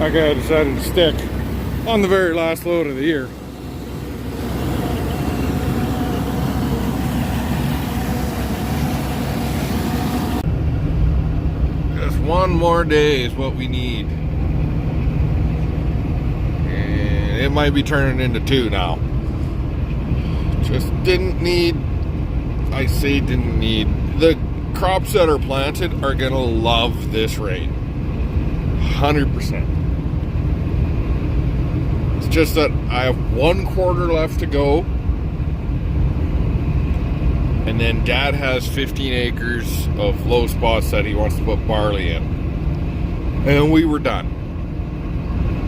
my guy decided to stick on the very last load of the year. Just one more day is what we need. And it might be turning into two now. Just didn't need, I say didn't need, the crops that are planted are gonna love this rain. 100%. It's just that I have 1/4 left to go. And then Dad has 15 acres of low spots that he wants to put barley in. And we were done.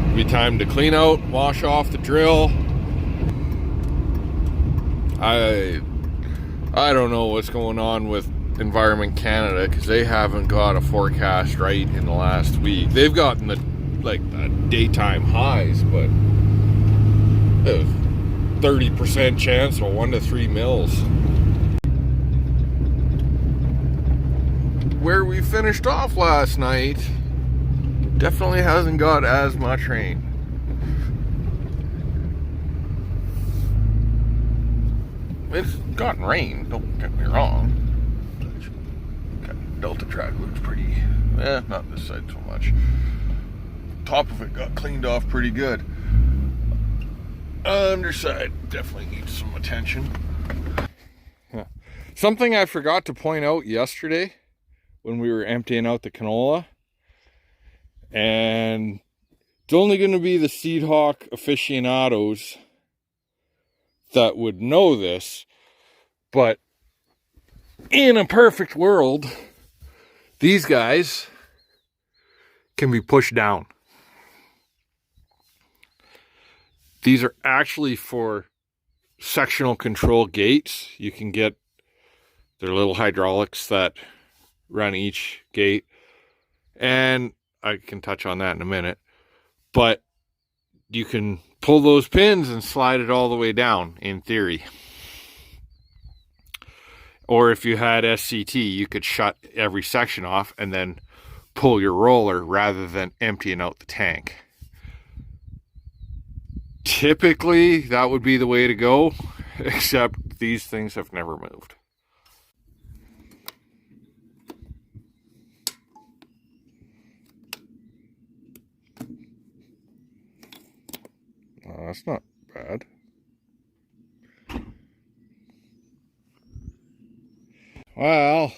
It'd be time to clean out, wash off the drill. I don't know what's going on with Environment Canada, because they haven't got a forecast right in the last week. They've gotten the daytime highs, but a 30% chance of 1 to 3 mils. Where we finished off last night definitely hasn't got as much rain. It's gotten rain, don't get me wrong. Delta track looks pretty, not this side so much. Top of it got cleaned off pretty good. Underside definitely needs some attention. Yeah. Something I forgot to point out yesterday when we were emptying out the canola, and it's only going to be the Seed Hawk aficionados that would know this, but in a perfect world, these guys can be pushed down. These are actually for sectional control gates. You can get their little hydraulics that run each gate, and I can touch on that in a minute, but you can pull those pins and slide it all the way down in theory. Or if you had SCT, you could shut every section off and then pull your roller rather than emptying out the tank. Typically, that would be the way to go, except these things have never moved. That's not bad. Well,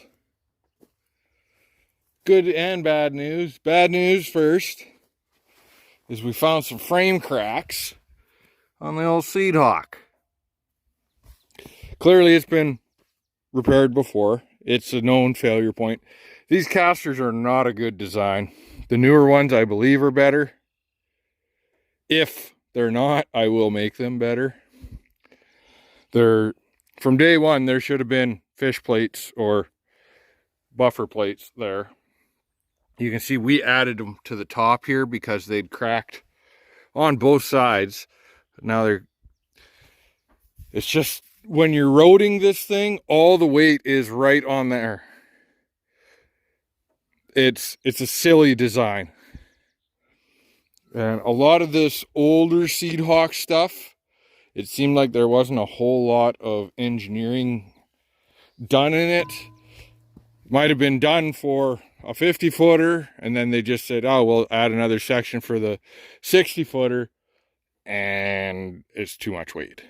good and bad news. Bad news first is we found some frame cracks on the old Seed Hawk. Clearly it's been repaired before. It's a known failure point. These casters are not a good design. The newer ones I believe are better. If they're not, I will make them better. From day one, there should have been fish plates or buffer plates there. You can see we added them to the top here because they'd cracked on both sides. Now it's just when you're roading this thing, all the weight is right on there. It's a silly design. And a lot of this older Seed Hawk stuff, it seemed like there wasn't a whole lot of engineering done in it. Might have been done for a 50-footer, and then they just said, oh, we'll add another section for the 60-footer, and it's too much weight.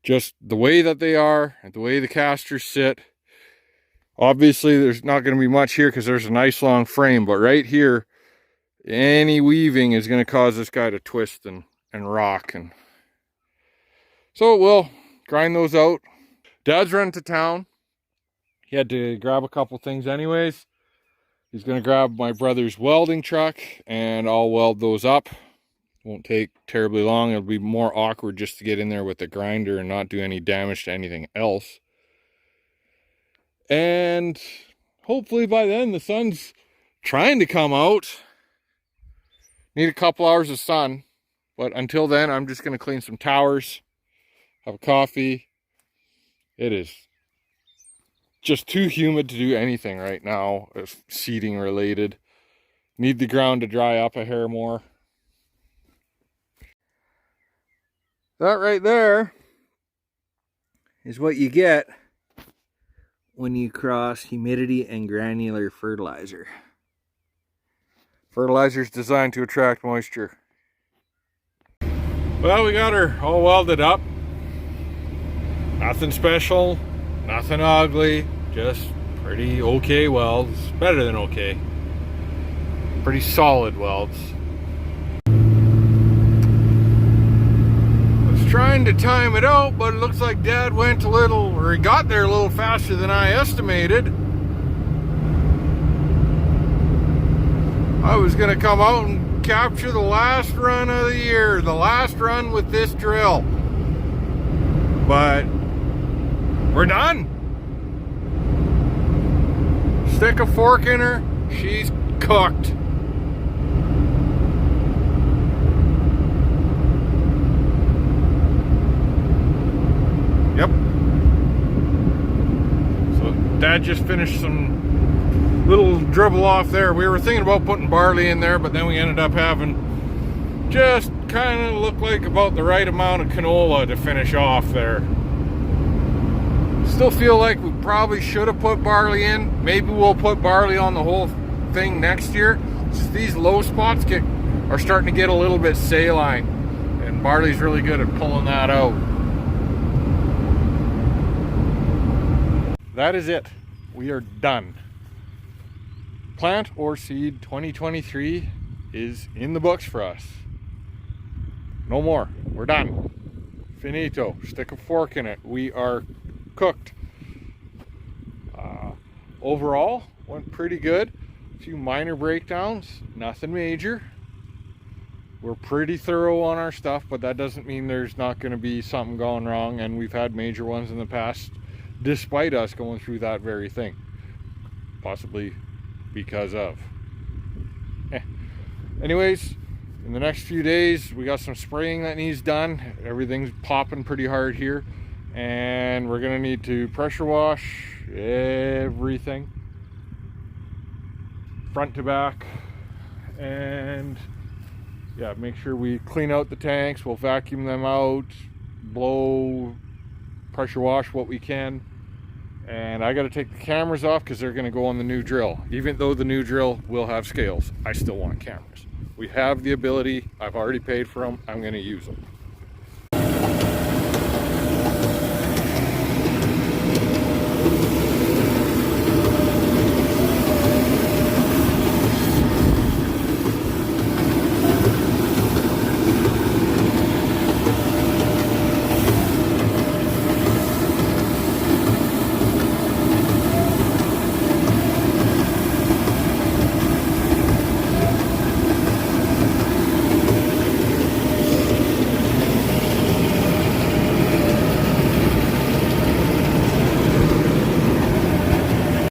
Just the way that they are, and the way the casters sit. Obviously, there's not going to be much here because there's a nice long frame, but right here, any weaving is going to cause this guy to twist and rock. And so we'll grind those out. Dad's running to town. He had to grab a couple things anyways. He's going to grab my brother's welding truck and I'll weld those up. Won't take terribly long. It'll be more awkward just to get in there with the grinder and not do any damage to anything else. And hopefully by then the sun's trying to come out. Need a couple hours of sun, but until then I'm just going to clean some towers, have a coffee. It is just too humid to do anything right now, seating related. Need the ground to dry up a hair more. That right there is what you get when you cross humidity and granular fertilizer. Fertilizer is designed to attract moisture. Well, we got her all welded up. Nothing special, nothing ugly, just pretty okay welds. Better than okay. Pretty solid welds. I was trying to time it out, but it looks like Dad went a little, or he got there a little faster than I estimated. I was gonna come out and capture the last run of the year, the last run with this drill. But we're done. Stick a fork in her, she's cooked. Yep. So Dad just finished some little dribble off there. We were thinking about putting barley in there, but then we ended up having just kind of look like about the right amount of canola to finish off there. Still feel like we probably should have put barley in. Maybe we'll put barley on the whole thing next year. Just these low spots are starting to get a little bit saline, and barley's really good at pulling that out. That is it. We are done. Plant or Seed 2023 is in the books for us. No more. We're done. Finito. Stick a fork in it. We are cooked. Overall, went pretty good. A few minor breakdowns, nothing major. We're pretty thorough on our stuff, but that doesn't mean there's not going to be something going wrong, and we've had major ones in the past despite us going through that very thing, possibly because of. Anyways, in the next few days we got some spraying that needs done. Everything's popping pretty hard here, and we're gonna need to pressure wash everything front to back, and yeah, make sure we clean out the tanks. We'll vacuum them out, blow, pressure wash what we can. And I got to take the cameras off because they're going to go on the new drill. Even though the new drill will have scales, I still want cameras. We have the ability. I've already paid for them. I'm going to use them.